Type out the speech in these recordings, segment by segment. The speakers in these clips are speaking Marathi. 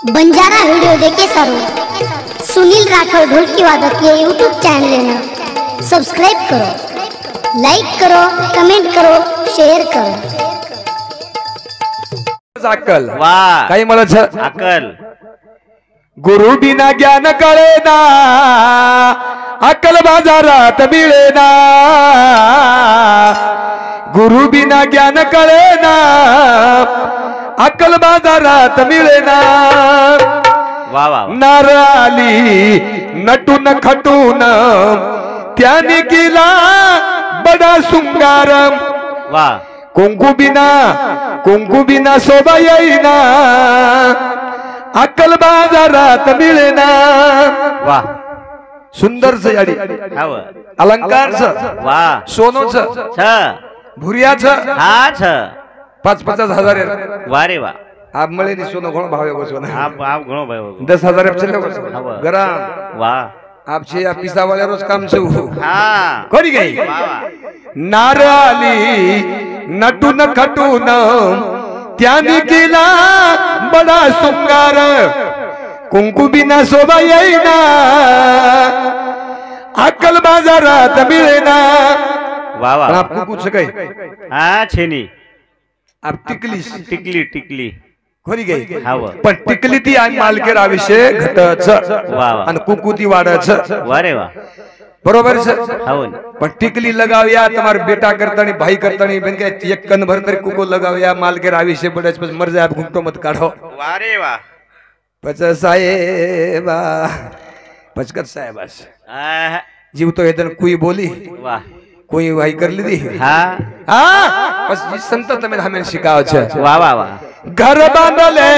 बंजारा वीडियो देखे सरो सुनील राठौर ढोलकी वादक के यूट्यूब चैनल ने सब्सक्राइब करो, लाइक करो, कमेंट करो, शेयर करो। अक्कल वाह काही मला अक्कल गुरु बिना ज्ञान कळेना, अक्कल बाजारात मिळेना। गुरु बिना ज्ञान कळेना, अक्कल बाजारात मिळेना। वाह वाह नार आली नटून खटून, त्याने केला बडा शृंगार। वाह कुंकू बिना शोभा येईना, अक्कल बाजारात मिळेना। वाह सुंदरच याडी हाव अलंकारच वाह सोनोच छ भुरियाच हा छ 5,000 वाह रे वाह आप मळे नि सोनो घणो भाव एगो सोना आप घणो भाई 10,000 चले गो गरा वाह आपचे या पिसा वाले रोज काम से हां कोणी गई नाराली नटून खटून, त्याने केला बडा शृंगार। कुंकू बिना शोभा येईना, अक्कल बाजारात मिळेना। वाह वाह आप कुछ काही हां छेनी आप टिकली टिकली कोणी गई हाव पण टिकली ती आणि मालकेर आविषय घटच वाह आणि कुंकू ती वाढच वाह रे वाह बरोबर हाव पण टिकली लगाव्या तुम्हार बेटा करतानी भाई करतानी बन के एक कन भर तरी कुको लगाव्या मालकेर आविषय बडच बस मर जाए, आप घुमटो मत काढो। वाह रे वाह पच साहेबा पचकर साहेबास जीव तो येतन कुई बोली वाह कोई भाई कर ली दी हां बस संत तमें हमें शिकाव छे। वाह वाह वाह घर बांधले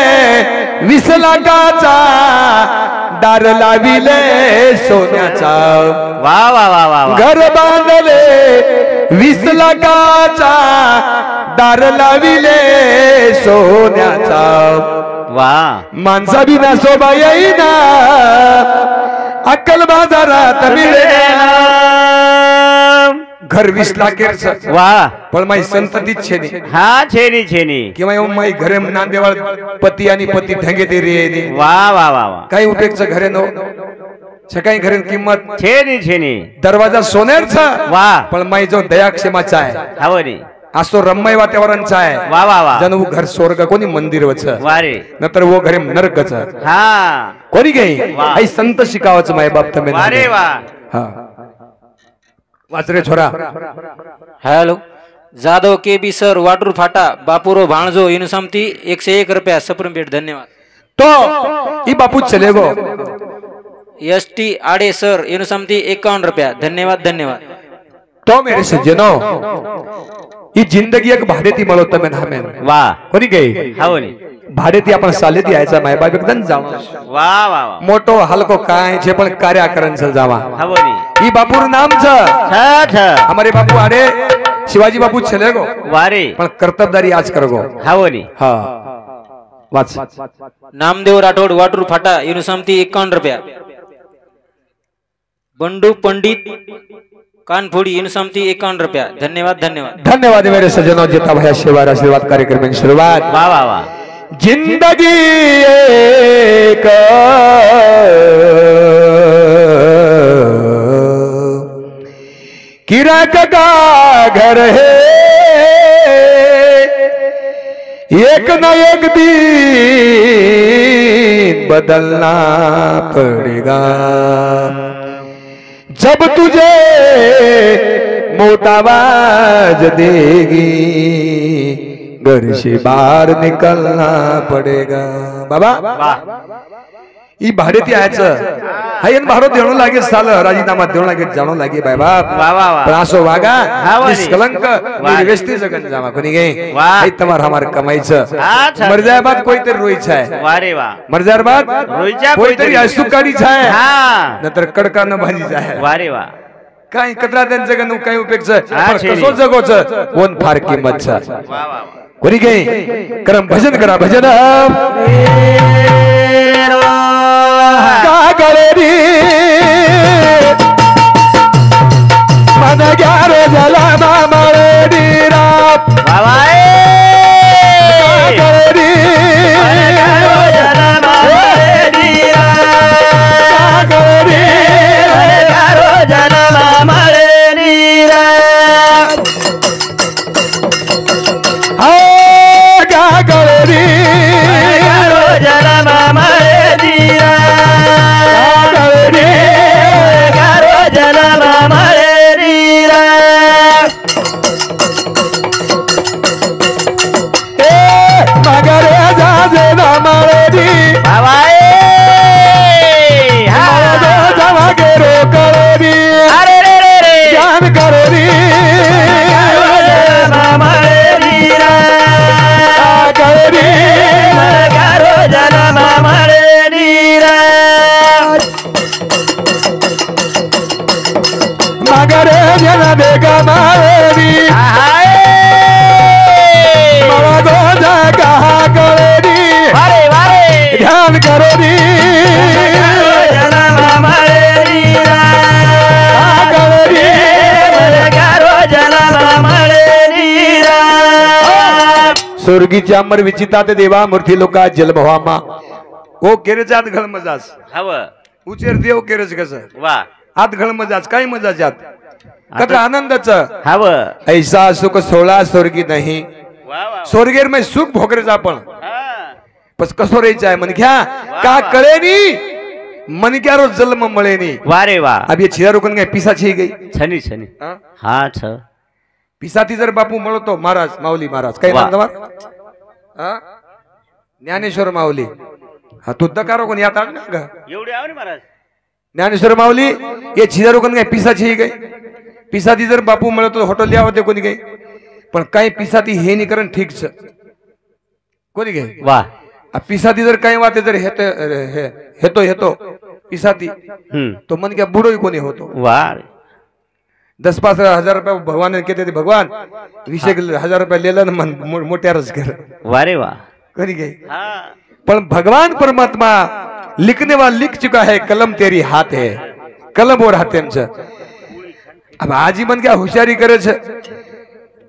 20 लाखाचा, दार लाविले सोन्याचा। वाह वाह वाह वाह घर बांधले 20 लाखाचा, दार लाविले सोन्याचा। वाह माणसा बिना शोभा येईना, अक्कल बाजारात मिळेना। घर 20 लाखेरच वाह पण माई संततीच छेनी हां छेनी किंवा माई घरे नांदेवाळ पती आणि पती ढंगे ते रे। वाह वाह वाह वाह काही उपयोगच घरे नो काही घरे किंमत छेनी दरवाजा सोन्याचा वाह पण माई जो दया क्षमाचा आहे हाव रे असतो रम्मय वातावरणचा आहे। वाह वाह वाह जण वो घर स्वर्ग कोणी मंदिर वच वाह रे नंतर वो घरे नरकच हां कोणी गई आई संत शिकावच माय बाप तमे वाह रे वाह हां वाचरे छोरा हेलो जादव के बी सर वाटूर फाटा बापुरो भाणजो युनिसमती 101 रुपया सप्रम भेट धन्यवाद। तो ई बापू चले गो ST आडे सर युनिसमती 51 रुपया धन्यवाद धन्यवाद। तो मेरे सज्जनों ही जिंदगी एक भाडेती मळो तमे हमें वाह कोणी गई हाव रे भाडेती आपण सालेती यायचा माय बाप एकदम जाणो वाह वाह वाह मोटो हलको काय छे पण कार्याकरण चल जावा। हाव रे ई बापूर नाम छ हमारे बापू आडे शिवाजी बापू चले गो वाह रे पण कर्तव्यदारी आज करगो। हाव रे हां वाच नामदेव राठोड वाटूर फाटा युनिसमती 51 रुपया। बंडू पंडित कानफोड़ी युनिसमती 51 रुपया धन्यवाद धन्यवाद धन्यवाद मेरे सज्जनों। जीता भैया सेवा आशीर्वाद कार्यक्रम की शुरुआत। वाह वाह वाह जिंदगी एक किराक का घर है, एक न एक दिन बदलना पड़ेगा। जब तुझे मोटा आवाज देगी, घर से बाहर निकलना पड़ेगा। बाबा ई भाडेती यायचं हायन भारत देणो लागे साल राजीनामा देणो लागे जाणो लागे बाय बाप। वाह वाह वाह प्रासो वागा हाव रे निष्कलंक निर्व्यस्ती जगन जामा कोणी गे वाह आई तमार हमार कमाईचं अच्छा मर जाए बाद कोई तर रोई छाय वाह रे वाह मर जाए बाद रोईचा कोई तरी आसू काढी छाय हां नंतर कडका न भाजी जाय। वाह रे वाह काय कतरा त्यांचं जगन काय उपयोगच हा, कसो जगोच कोण फार किंमत छ। वाह वाह वाह कोणी गे करम भजन करा भजन का करे रे मन ग्यारे जला मामळे डीरा वाह वाह स्वर्गीच्या अमर विचिता ते देवा मूर्ती लोका जलभवामा ओ केरेचात घळ मजाज हव उचेर देव केरेच कसं वा आत घळ मजाज काय मजाज आत कत्र आनंदाच हव ऐसा सुख सोळा स्वर्गी नाही वा वा स्वर्गेर में सुख भोगरेच आपण हा. बस कसो रेचा है मन घ्या का कळेनी मन क्या रो जन्म मळेनी वा रे वा अब ये छिरा रोकन गए पिसाची गई छनी छनी हा? हा छ पिसाती जर बापू मळतो महाराज माऊली महाराज काय वा. नाम तुम्हारा हा? ज्ञानेश्वर माऊली हा तू दकारो कोण यात आण का एवढे आव रे महाराज ज्ञानेश्वर माऊली ये छिरा रोकन गए पिसाची गई पिसाती जर बापू मळतो होटल यावते कोणी गई पण काही पिसाती हे नाही करण ठीक छ कोणी गई वा पिसाती जर काही वाते जर हेतो हेतो पिसाती तो मन क्या बुडो कोणी होतो वा 10-15 हजार रुपये भगवान कहते थे भगवान 20,000 रुपये ले लो मन मोठ्या रस कर वा रे वा करी गई हा पर भगवान परमात्मा लिखने वाला लिख चुका है कलम तेरी हाथ है कलम और हाथ है अब आजी मन क्या होशियारी करे छे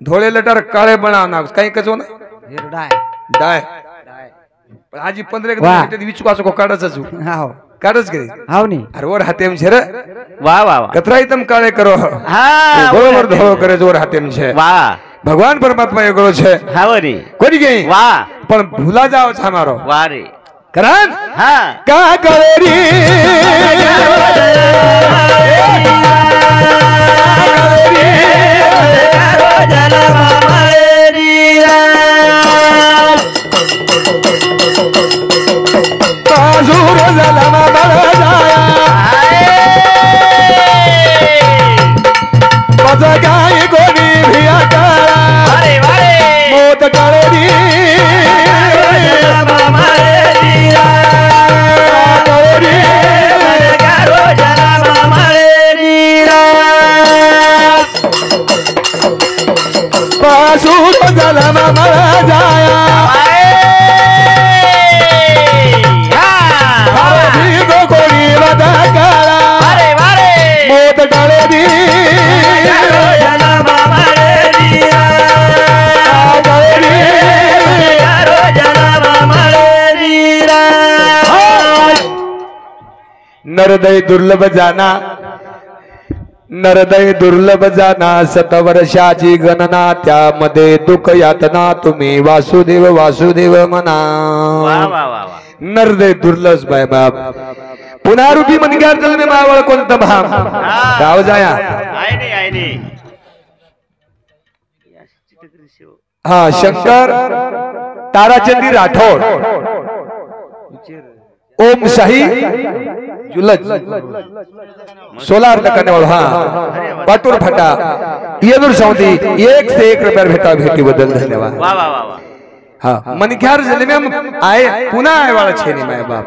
धोळे लटार काळे बनावना काही कचो ना डाय पण आजी 15 मिनिट विचवासो को काढच हाव काढच करे हाव नी अरे वर हातेम छे रे वा वा वा कतराई तम काळे करो हा बरोबर धोळो करे जोर हातेम छे वा भगवान परमात्मा एगळो छे हाव रे कोणी गई वा पण भूला जाओ छ हमारो वा रे करण हा का करे रे बाजूर जलमा बळ जाया पज गाय गोनी भिया काळा वारे वारे मोत कळरी बाजूर जलमा बळ जाया मोत कळरी नरदय दुर्लभ जाना नरदय दुर्लभ जाना शतवर्षाची गणना त्यामध्ये दुःख यातना तुम्ही वासुदेव वासुदेव म्हणा वा वा वा वा नरदय दुर्लभ बाय बाप पुन्हा रूपी मनग्यार जल में मावळ कोणतं भाम गाव जाया आहे नाही हा शंकर ताराचंदी राठोड ओम शाही जुलज सोलार करने हा पाटूर फाटा येदूर सौदी 1 से 1 रुपया भेटा भेटी बदल धन्यवाद वा वा वा वा हाँ मनख्यार जल में हम आए पुनः आए वाला छे नहीं माए बाप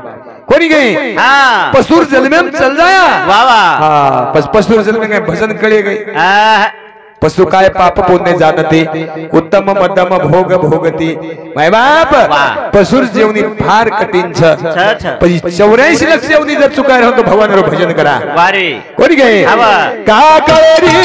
कोनी गई हा पसूर जल में हम चल जाया वा वा हाँ पसूर जल में गए भजन करे गई हा पशु काय पाप पुण्य जानते उत्तम मध्यम भोग भोगती माय बाप पशुर जेवणी फार कठीण छ छ 84 लाख जेवणी जर चुकाय राहतो भगवान भजन करा वारे कोणी गए आवा. का कळरी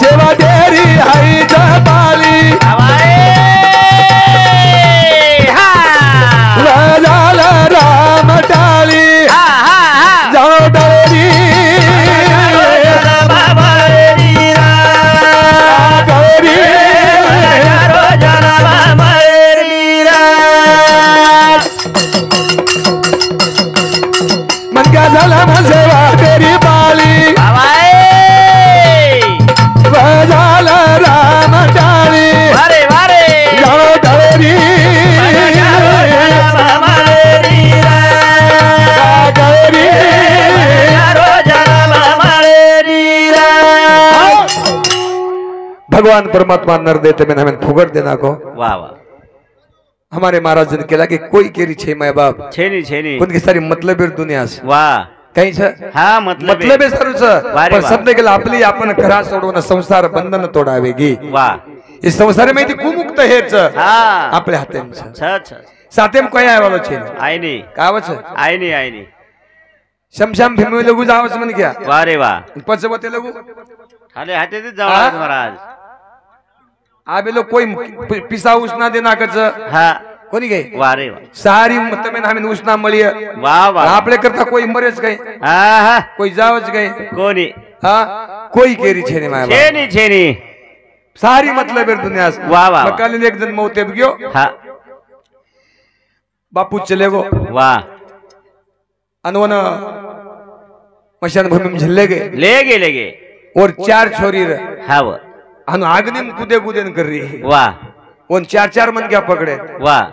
जेव्हा देरी हाई जपाली झाला राम टाळी जाऊ डळरी मनका झाला माझेवा तेरी बाली झाला राम टाळी जाऊ डळरी भगवान परमात्मा नर देते में हमें फुगड़ देना को वा वा हमारे महाराज ने केला कि कोई केरी छे माय बाप छेनी उनकी सारी मतलब दुनिया से वा काही छ हा मतलब मतलब सरूच वारे पण वा. शब्द केला आपली आपण घरा सोडवून संसार बंधन तोडावेगी वा हे संसार माहिती कुमुक्त हेच हा आपल्या हातेम छ सातेम काय आहे बाबा छे आईने कावच आईने शमशाम भीमी लगू जावच म्हण क्या वा रे वा पचवते लगू खाली हाते जाऊ महाराज आबे लोग कोई पिसा उष्णा दे नाकच हा कोणी गए वा रे वा सारी मत में हमें उष्णा मळी वा वा आपले करता कोई मरेच गए हा कोई जावच गए कोणी हाँ कोई केरी छे माया छेनी सारी मतलब है दुनिया वाह वाह मकान एक दिन मौते गयो हाँ बापू चले गो वाह अनवन मशान भूमि में झल्ले गए ले गए और 4 छोरी हाँ वो अनु आगनी में कूदे कर रही है वाह उन 4 मन क्या पकड़े वाह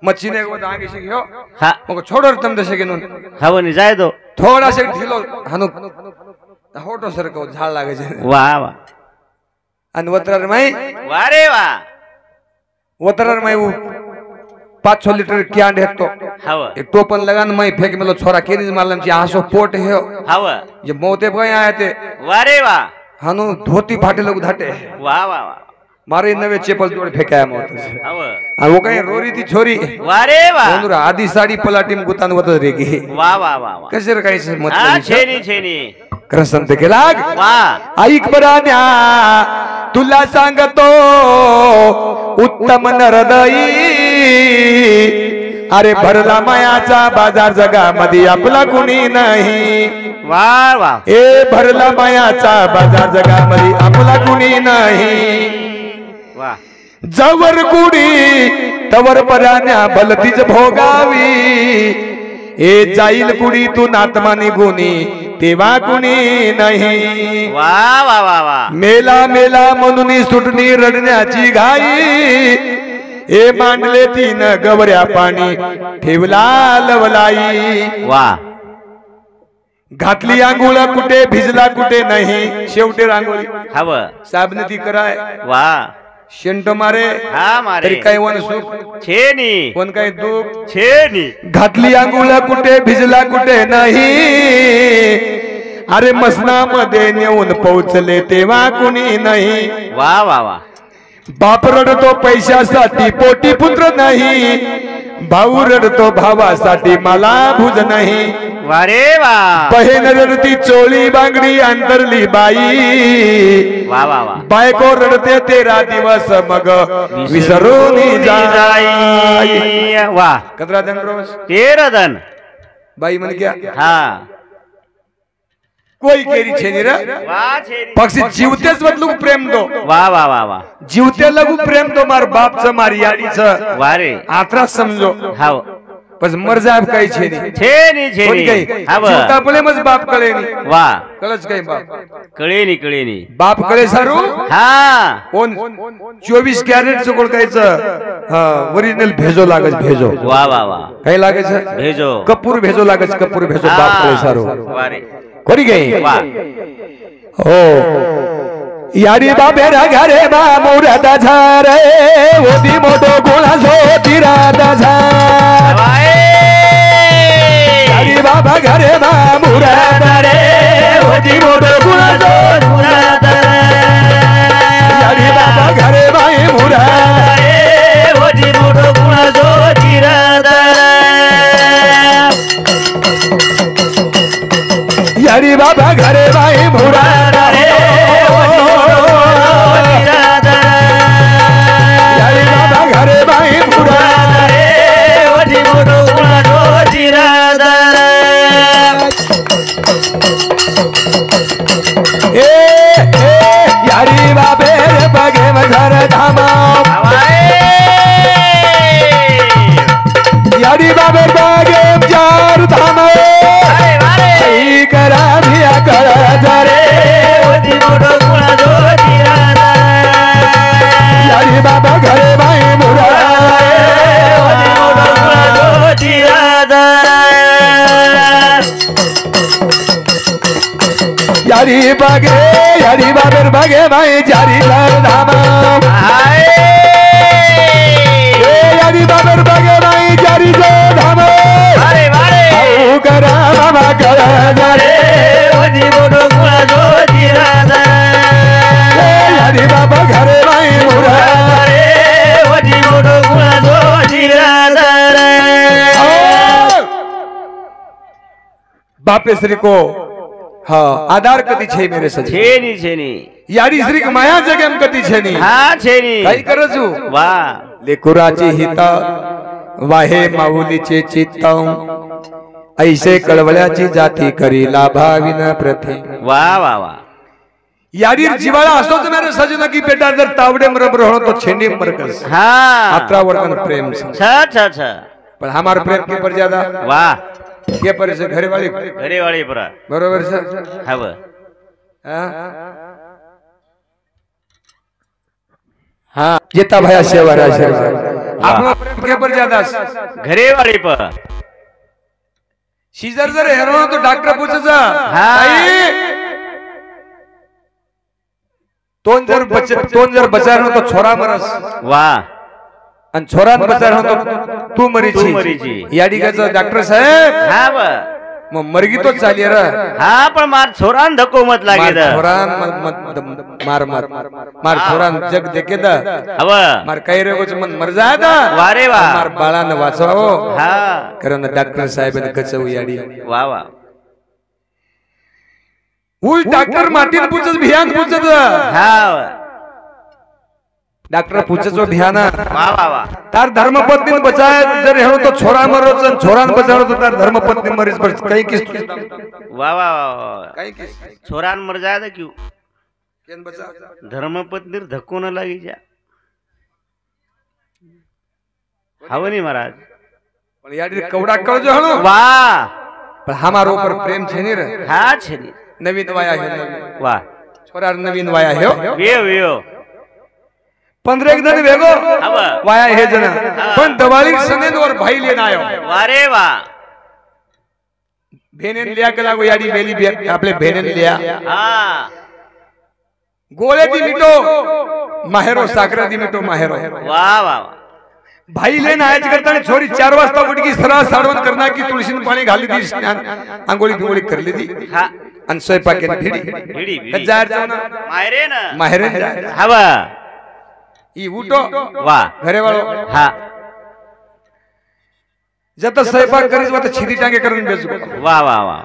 मच्छी ने वो आगे से गयो हाँ मको छोड़ो तुम दशे के नून हाँ वो नहीं जाए दो थोड़ा से ढीलो हनु होटो सर को झाड़ लागे छे वाह वाह अनवतर में वाह रे वाह वतर में वो 5-6 लीटर क्या ढेतो हाँ वो एक टोपन लगान मैं फेंक मिलो छोरा केनी मालम ची आसो पोट है हाँ वो ये मौते गए आए थे वाह रे वाह हनु धोती फाटे लोग धाटे वाह वाह वाह मारे नवे चेपल जोड़ फेंकाया मौत से हाँ वो और वो कहीं रोरी थी छोरी वाह रे वाह बोंदुरा आधी साड़ी पलाटी में गुतान वत रेगी वाह वाह वाह वाह कैसे रखाई से मत हाँ छेनी कृष्ण ते लाग वाह ऐक बरान्या तुला सांगतो उत्तम नरदई अरे भरला मायाचा बाजार जगामध्ये आपला कुणी नाही वाह वाह ए भरला मायाचा बाजार जगामध्ये आपला कुणी नाही वाह जवर कुडी तवर पराण्या भलतीच भोगावी ए जाईल कुडी तू नातमा निघुनी तेव्हा कुणी नाही वाह वाह वाह वाह मेला मेला म्हणून सुटणी रडण्याची घाई ए मांडले 3 गवऱ्या पाणी ठेवला लवलाई वाह घातली आंघोळ कुठे भिजला कुठे नाही शेवटे रांगोळी हाँ वो साबने ती कराय वाह शेंट मारे हाँ मारे तरी काय वन सुख छेनी वन काय दुःख छेनी घातली आंघोळ कुठे भिजला कुठे नाही अरे मसनामध्ये नेऊन पोहोचले तेव्हा कुणी नाही वाह वाह वाह बाप रडतो पैशासाठी पोटी पुत्र नाही भाऊ रडतो भावासाठी मला भुज नाही वाह रे वाह बहीण रडती चोळी बांगडी अंतरली बाई वाह वाह वाह बायको रडते 13 दिवस मग विसरून जाई वाह कतरा दिन रोज 13 दिन बाई म्हण क्या हाँ कोई केरी छेनी रे वाह छेनी पक्षी जीवतेच बदलू प्रेम दो वाह वाह वाह वाह जीवते लगू प्रेम दो मार बापचं मार याडीचं वाह रे आत्रा समजो हाँ बस मर जाब काही छेनी छेनी कोणी छेनी काही हाँ जीवता पले मज बाप कळे नी वाह कळच काही बाप कळे नी बाप कळे सारू हाँ कोण 24 कॅरेट चुकड कायचं ओरिजिनल भेजो लागत भेजो वाह वाह वाह काही लागायचं भेजो कपूर भेजो लागत कपूर भेजो बाप कळे सारू वाह रे कोणी गई वाह हो याडी बाबेरा घरे बा मोरदा झारे ओदी मोठो गोळा जो तिरादा झार याडी बाबा घरे बा मोरदा रे ओदी मोठो गोळा जो याडी बाबा घरे बाई मोरदा रे ओदी मोठो गोळा जो तिरादा याडी बाबा घरे बाई मोरदा रे घरे बाई मुरादा रे ओदी मोठो गुणा जो जिरादा ए यारी बाबे रे बगे मझर धामा यारी बाबे बगे जार धामा आई करा भिया करा जरे ओदी मोठो गुणा जो जिरादा यारी बाबा घरे बाई यारी बाबर बगे भाई जारी लाल धामा यारी बाबर बगे भाई जारी जो धामा करा मामा करा जारे ओदी मोठो गुणा जो जिरादा यारी बाबा घरे भाई मुरा बापे श्री को हाँ आधार कदी छे मेरे सजी छेनी छेनी यारी श्री माया जगम कदी छेनी हा छेनी काही करजू वा लेकुराची हिता वाहे माऊलीचे चित्त ऐसे कळवळ्याची जाती करी लाभाविन प्रथे वा वा वा यारी जीवाला असोच मेरे सजना की बेटा जर तावडे मरबर हो तो छेंडी मरकस हाँ आत्रा वर्तन प्रेम से अच्छा अच्छा अच्छा पर हमार प्रेम के पर ज्यादा वाह के पर से घरे वाली घरे वाली परा बरोबर सर हव हाँ जेता भया सेवा आशीर्वाद आपला प्रेम के पर ज्यादा घरे वाली पर सीजर जर हेरो तो डॉक्टर पूछचा हाँ। तोन जर बचार तो छोरा मरस वाह आणि छोरान बचार तो तू मरीची मरीची. याडी गाचा डॉक्टर साहेब हा ब मग मरगी तो चाली रे हा पण मार छोरान धक्को मत लागे द छोरान मार छोरान जग देखे द हव मार काही रे कुछ मन मर जाय द वारे वा मार बाळान वाचवाओ हा कारण डॉक्टर साहेब ने कचऊ याडी वा वा उल डॉक्टर माटीन पूछत भियान पूछत हा डॉक्टर पूछत भियाना वा वा वा तार धर्मपत्नी बचाय जर हेळो तो छोरा मरो छोरान बचावो तो तार धर्मपत्नी मरीस पर काही किस वा वा वा काही किस छोरान मर जाय द क्यों केन बचा धर्मपत्नीर धक्को न लागी जा हव नहीं महाराज पण याडी कवडा कळजो हणो वाह पण हमारो ऊपर प्रेम छे नी रे हा छेनी नवीन वाया है वाह छोरा नवीन वाया है वेयो वेयो 15 एक दिन वेगो हव वाया हे जण पण दिवाळी सनेन वर भाई लेन आयो वारे वा भेनेन लिया के लागो याडी बेली आपले भेनेन लिया हा गोळे दी मिटो माहेरो साखरा दी मिटो माहेरो वाह वाह भाई लेन आयच करताना छोरी 4 वाजता उठकी सरळ साडवण करना की तुळशीन पाणी घाली दी आंघोळी बिंगोळी करली दी हा आणि स्वयंपाकेन भिडी भिडी भिडी जार जाऊ ना मायरे ना माहेरे हव ई उठो वाह घरे वाळो हा जत स्वयंपाक करीस वा तर छिदी टांगे करून बेजू वाह वाह वाह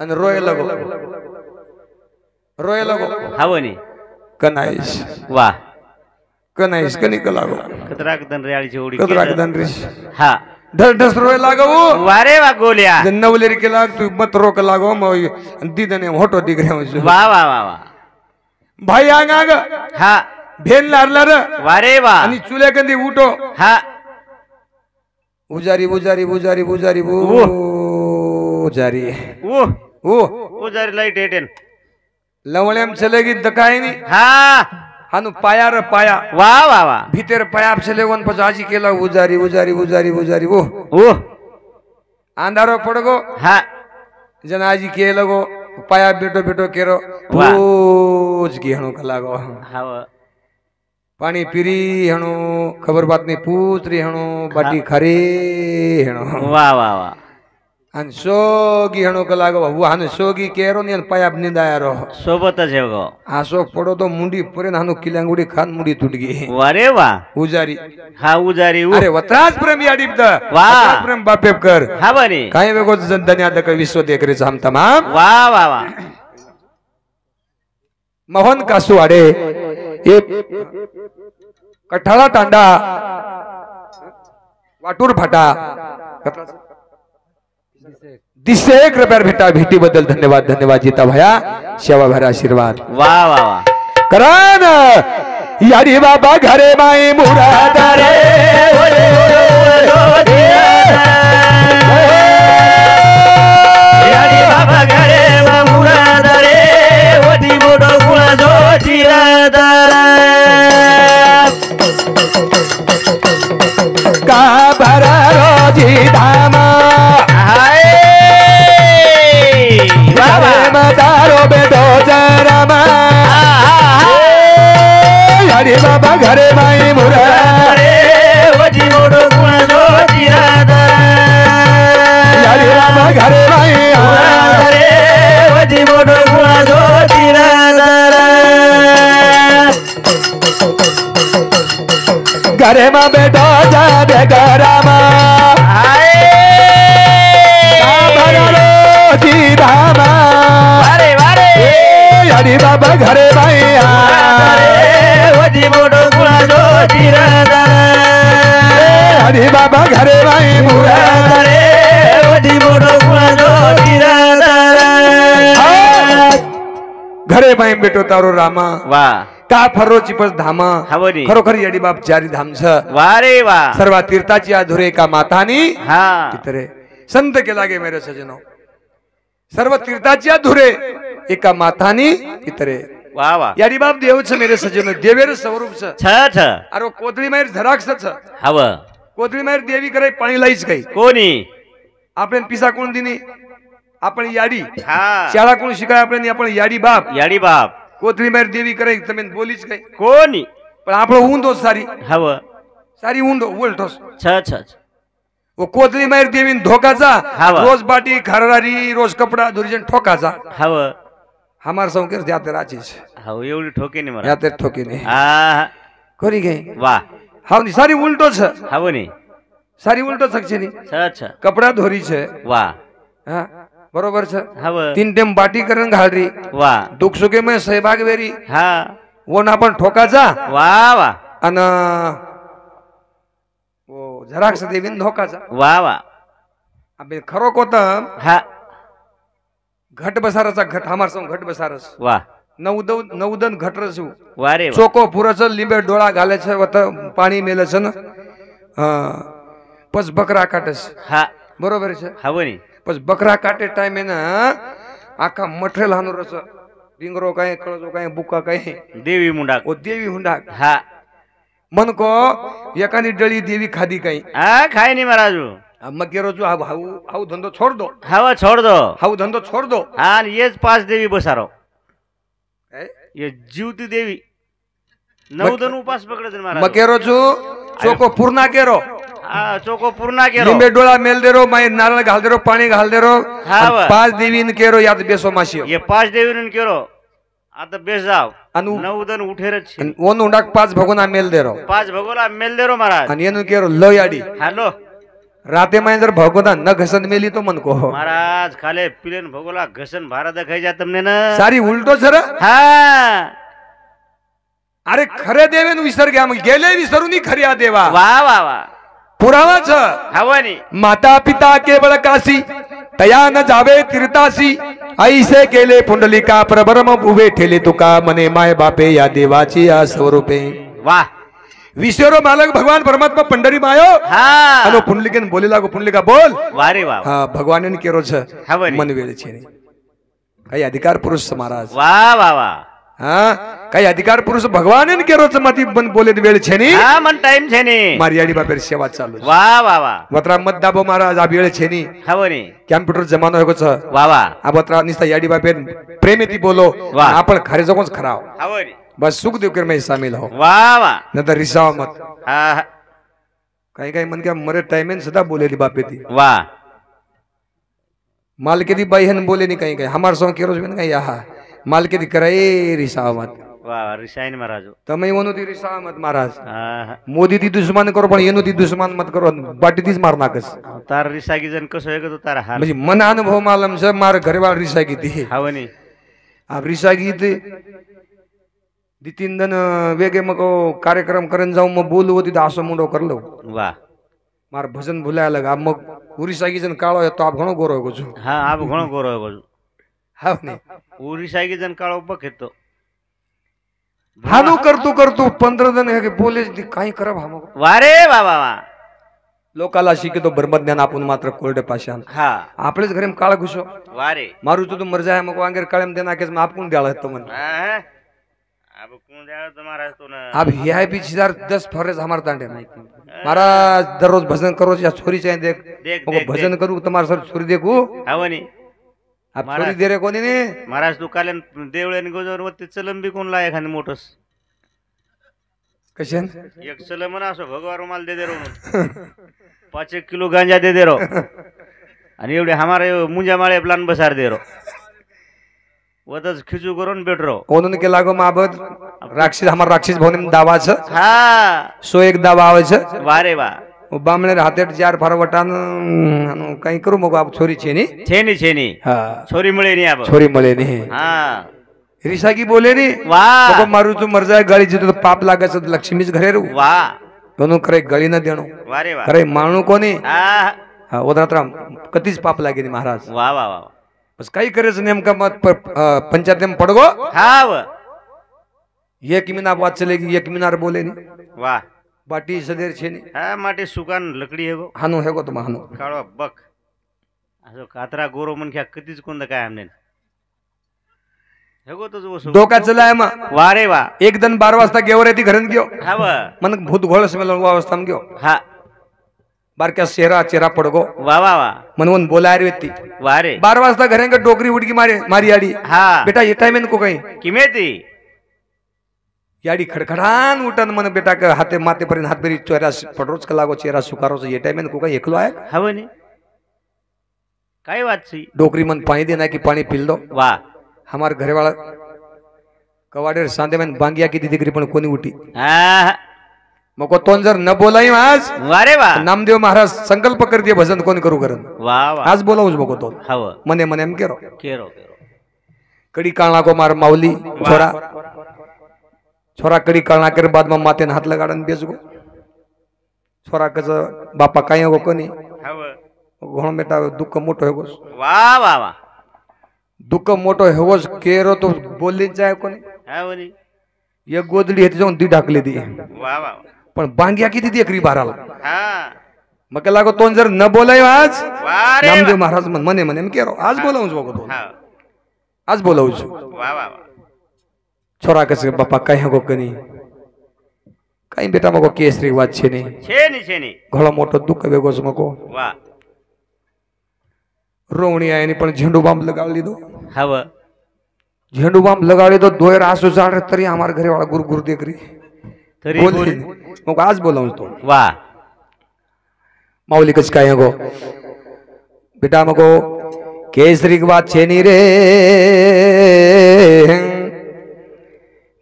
आणि रोय लगो हव नी कनाईस वाह कनाईस कनी क लागो कतरा कदन रेळी जोडी कदरा कदन रिस हा ढस रोय लागो वारे वा गोल्या नवलेरी के लाग तू मत रोक लागो म दीदने होटो दिगरे वाह वाह वाह वाह भाई आग आग हा भेन लारला रे वारे वा आणि चुले कंदी उठो हा उजारी उजारी उजारी उजारी उजारी ओ ओ उजारी लाईट एटेन लवळ्याम चलेगी दकायनी हा हानु पाया रे पाया वाह वाह वाह भीतर पाया चले वन पचाजी केला उजारी उजारी उजारी उजारी वो ओ अंधारो पडगो हा जनाजी के लगो पाया बेटो बेटो केरो वाह. पूज की हणो कलागो हव पानी पीरी हणो खबर बात नहीं पूतरी हणो बाटी खरे हणो वाह वाह वाह अन सोगी हणो कलागो वो हाने सोगी केरो ने पाया निंदाया रो सोबतच आहे गो आसो पडो तो मुंडी पुरे हानो किलांगुडी खान मुंडी तुट गई वारे वाह उजारी हा उजारी उ अरे वत्राज प्रेम याडी द वाह. वत्राज प्रेम बापेप कर हव नी काय वेगो दन्या दक विश्व देख रे हम तमाम वाह वाह वाह मोहन कासू आडे ये कठाळा टांडा वाटूर फाटा दिसे 1 रुपया भेटा भेटी बद्दल धन्यवाद धन्यवाद जीता भया सेवा भरा आशीर्वाद वाह वाह वाह करान यारी बाबा घरे माई मुराद रे यारी बाबा घरे वा मुराद रे ओदी मोडो गुळा जोटीराद का भरा रोजी धामा हाय वाह वाह मदारो बेदो जरमा यारी बाबा घरे माई मुराद रे ओदी मोडो गुळा जोटीराद यारी बाबा घरे माई मुराद रे ओदी मोडो गुळा जोटीराद घरे मा बेटो जाबे घरमा हाय का भरा बाबा घरे बाया वधी मोठो कुळाचो बिरादर हरी बाबा घरे बाई रे वधी मोठो कुळाचो बिरादर घरे बाई बेटो तारो रामा वा का फरोची पस धामा हवनी खरोखर येडी बाप चारी धाम छ वा रे वा सर्व तीर्थाची अधुरे का मातानी हा इतरे संत के लागे मेरे सजनो सर्व तीर्थाची अधुरे एका मातानी इतरे वा वा याडी बाप देव छ मेरे सजनो देवेर स्वरूप छ छ छ अरे कोथळी माहेर झराक्ष छ हव कोथळी माहेर देवी करे पाणी लाईच काही कोणी आपण पिसा कोण दिनी आपण याडी हा शाळा कोण शिकाय आपण याडी बाप याडी बाप कोथळी माहेर देवी करे તમે બોલીच काही कोणी पण આપણો ઊંધો સારી हव सारी ઊંधो उलटोस छ छ वो कोथळी माहेर देवीन धोकाचा हाव. रोज बाटी खररारी रोज कपडा धुरीजन ठोकाचा हव हमार संकेर जाते राचीच हव एवढी ठोके नाही मला जाते ठोकीने हा कोणी गे वा हाव नी सारी उलटो छ हव नी सारी उलटो सकছে नी छ छ कपडा धोरी છે वा हा बरोबर છે हव 3 टेम बाटी करण घालरी वा दुख सुखे में सहभाग वेरी हा वो ना पण ठोकाचा वा वा अन वो झराक्ष देवीन धोकाचा वा वा अबे खरो कोत हा घट बसाराचा घट हमार संग घट बसारस वा नवदन घट रसू वा रे वा चोको पुरच लिंबे डोळा घाले છે वत पाणी मेले છે न पस बकरा काटस हा बरोबर છે हव नी पस बकरा काटे टाइम ना आखा मठरेल हानो रस डिंगरो काय कळजो काय बुका काय देवी मुंडा ओ देवी हुंडा हा मन को एकानी डळी देवी खादी काही हा खाय नाही महाराजू मग केरो जो हाऊ हाऊ धंदो छोड़ दो हवा छोड़ दो हाऊ धंदो छोड़ दो हा आणि येच 5 देवी बसारो ए? ये जीवती देवी 9 दिन उपास पकडत महाराज मग केरो जो चोको पूर्णा केरो हा चोको पूर्ण केरो लिंबे डोळा मेल दे रो माय नारळ घाल दे रो पाणी घाल दे रो हा आणि वा. 5 देवीन केरो यात बेसो माशियो ये 5 देवीन केरो आता बेस जाव अनु 9 दिन उठेरच छे. आणि ओन उंडाक 5 भगोना मेल दे रो 5 भगोला मेल देरो महाराज आणि एनु केरो लो याडी हॅलो राते माय जर भगोना न घसन मेली तो मन को महाराज खाले पिलेन भगोला घसन भारा दखायचा तुमने ना सारी उलटो सर हा अरे खरे देवेन विसर घ्या मग गेले विसरूनी खऱ्या देवा वा वा वा पुरावा छ हवानी माता पिता केवळ काशी तया न जावे तीर्थासी ऐसे केले पुंडलिका प्रभरम उभे ठेले तुका मने माय बापे या देवाची या स्वरूपे वा विश्वरो मालक भगवान परमात्मा पंढरी मायो हा अनो पुंडलिकेन बोले लागो पुंडलिका बोल वा रे वा हा भगवान केरो छ हवानी मन वेळ छे काही अधिकार पुरुष महाराज वा वा वा हा काही अधिकार पुरुष भगवान केरो छ मती बन बोले वेळ छे नी हा मन टाइम छे नी मारियाडी बापेर सेवा चालू वा वा वा वत्रा मत दाबो महाराज आ वेळ छे नी हवानी कॅम्प्युटर जमानो होगो छ वा वा आ वत्रा निस्ता याडी बापेर प्रेमेती बोलो वाह. आपण खरे जगोच खराव हवानी बस सुख देव कर में शामिल हो वा वा न तर रिसाव मत हा हा. काही काही मन क्या मरे टाइमेन सदा बोलेली बापेती वा मालकेदी बाईहन बोले नी काही काही हमार सो केरोज बिन काही आहा मालकेदी करे रिसाव मत वा रिसाईन महाराज તમે વનો તી રિસાવ મત મહારાજ हा हा. મોદી થી દુશ્મન કરો પણ એનો તી દુશ્મન મત કરો બાટી થી જ માર નાખસ तार रिसागी जन कसं आहे का तो तारा हाल म्हणजे मन अनुभव मालम છે માર ઘરવાળ રિસાગી તી हवानी આ રિસાગી ती दी तीन दिन वेगे मग कार्यक्रम करन जाऊ मग बोलू होती असं मुंडो करलो वा मार भजन भुलाय लगा मग उरिसागी जन काळो तो आप घणो गोरो गो छु हा आप घणो गोरो बाजू हाव ने रिसागी जन काळो बघतो हानो करतो करतो 15 दिन हे बोले काही करब हम वा रे वा वा वा लोकाला शिकतो ब्रह्मज्ञान आपण मात्र कोरडे पाशान हा आपलेच घरे काळ घुसो वा रे मारू तो मर जाय मग वांगेर काळम देना केस आप कोण द्याळ तो मन हा. अब कोण द्याल तुम्हाला तो ना अब ये भी 10 फरेज हमार तांडे महाराज दररोज भजन करो या छोरी चाहे देख देख, मग देख, भजन करू तुम्हारे सर छोरी देखू हवानी आप छोरी दे रे कोणी ने महाराज तू कालन देवळ्याने गोजवर वरती चलम बी कोण लाय एखादी मोठस कशन एक चलम ना असो भगवा रुमाल दे दे रो 5 किलो गांजा दे दे रो आणि एवढे हमारे मुंजा माळे प्लान बसार दे रो वतच खिचू करून बैठ रो कोणून के लागो माबत राक्षस हमार राक्षस भवन दावा छ हा सो एक दावा आवे छ वा रे वा बामणे हातेट चार फारवटान काही करू मग आप छोरी छे नी छेनी छेनी हा छोरी मिळे नी अब छोरी मळे नी हा रिसागी बोले नी वाह नको मारू तू मर जाय गळी जिथं पाप लागायचं तर लक्ष्मीच घरे रू वाह दोनों करे गळी न देणो वाह रे वाह करे माणू कोणी हा हा ओदरात्राम कधीच पाप लागे महाराज वाह वाह वाह बस काही करायचं नेमका मत पंचायत नेम पडगो हा व एक मिनार बात चलेगी एक मिनार बोले नी वाह बाटी सदेर छे नी हा माटे सुकान लकडी हेगो हानो हेगो तुम हानो काळो बक असो कातरा गोरो मनख्या कधीच कोणतं काय आमने हेगो तो जो डोका चलाय मग वाह रे वाह एक दन 12 वाजता गेवर येते घरन गयो हा व मन भूत घोळ स्मेल अवस्था गयो हा बारक्या चेहरा चेहरा पडगो वाह वाह वाह मनवन बोलाय रे व्यक्ती वाह रे 12 वाजता घरेंगे डोकरी उडकी मारी आडी हा बेटा ये टाइम को कहीं किमेती याडी खडखडान उठन मन बेटा के हाथे माथे पर्यंत हाथ बेरी चेहरा पडरोच का लागो चेहरा सुकारोच ये टाइम को कहीं एकलो आहे हवनी काय बात छी डोकरी मन पानी देना कि पानी पील दो वाह हमारे घरे वाला कवाडेर सांदे में बांगिया की दीदी पण कोणी उठी हा मको तोन जर न बोलाई आज वाह रे वाह नामदेव महाराज संकल्प कर दिए भजन कोण करू करन वाह वाह आज बोलाऊच बघो तो हव मने मने एम केरो केरो कड़ी कालना को मार माउली छोरा छोरा कड़ी कालना कर बाद में माते हाथ लगाड़न बेच गो छोरा कज बापा काई हो कोनी हव घणो बेटा दुख मोटो हेगो वाह वाह वाह दुख मोटो हेगो केरो तो बोलली जाय कोनी हवनी ये गोदडी हेती जाऊन दी ढाकली दी वाह वाह पण बांगिया किती दी एकरी बाराला हा मग लागो तोन जर न बोलाय आज वाह रे नामदेव महाराज मने मने केरो आज बोलाऊच बघो तो हा आज बोलाऊच वाह वाह छोरा कसे बापा काय हो कनी काही बेटा मगो केसरी वात छे नी घोळा मोठो दुःख वेगोच मको वाह रोवणी आहे पण झेंडू बांब लगावली दो हव झेंडू बांब लगावली दो दोयर आसो जाड तरी हमारे घरे वाला गुरु गुरु देखरी तरी बोल मग आज बोलाऊच तो वाह माऊली कच काय हो बेटा मगो केसरी वात छे नी रे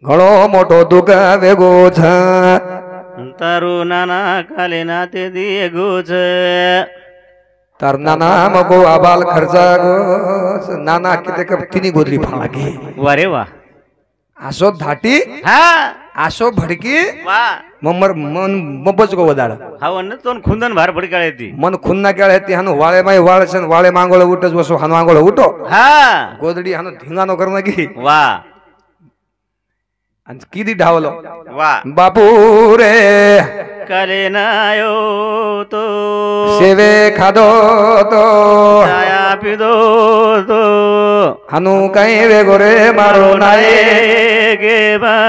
घणो मोटो दुःख वेगो छ तारू नाना काले नाते दिए गोच तर नाना मगो आबाल खर्चा गोच नाना किते कप तिनी गोदरी फागे वाह रे वाह आसो धाटी हा आसो भडकी वाह मम्मर मन मबज गो वदाड हवन तोन खुंदन भार पडकाळे ती मन खुन्ना केळे ती हानो वाळे माई वाळसन वाळे मांगोळ उठस बसो हानो आंगोळ उठो हा गोदडी हानो धिंगानो करून की वाह आणि किती ढावलो वाह बापू रे काले नायो तो सेवे खादो तो छाया पिदो तो हानु काही वेगो रे मारो नाये गे बापू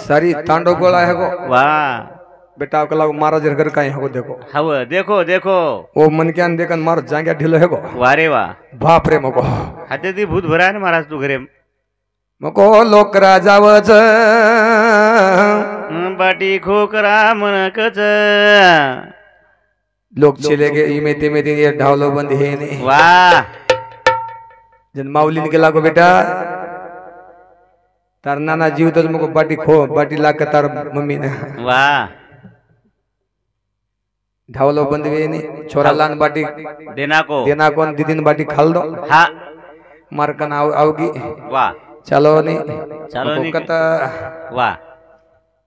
सारी तांडो गोळा है गो वाह बेटा कला महाराज घर काही हो देखो हव देखो देखो ओ मन क्यान देखन मार जांग्या ढिलो है गो वाह रे वाह बाप रे मको हाते ती भूत भराय ना महाराज तू घरे मको लोक राजावच बाटी खोकरा मनकच लोक चले गे इमे ते में ये ढावलो बंद है ने वाह जन माऊलीन गेला गो बेटा तार नाना जीव तो मको बाटी लाक तार मम्मी ने वाह ढावलो बंद वे ने छोरा लान बाटी देना कोन दीदीन बाटी खाल दो हा मारकन आवगी वाह चलो नी चलो नी कता वाह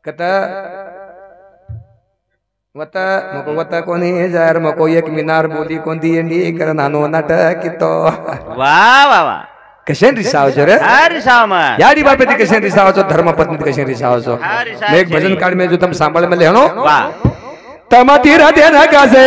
कता वता मको वता कोनी जार मको एक मिनार बोली कोण दी एंडी कर नानो नाटक तो वाह वाह वाह कशेन रिसाव छे रे अरे सामा याडी बापे ती कशेन रिसाव छो धर्म पत्नी कशेन रिसाव छो हा रिसाव मैं एक भजन काढ में जो तुम सांभाळ में लेनो वाह तमा तीरा देना कासे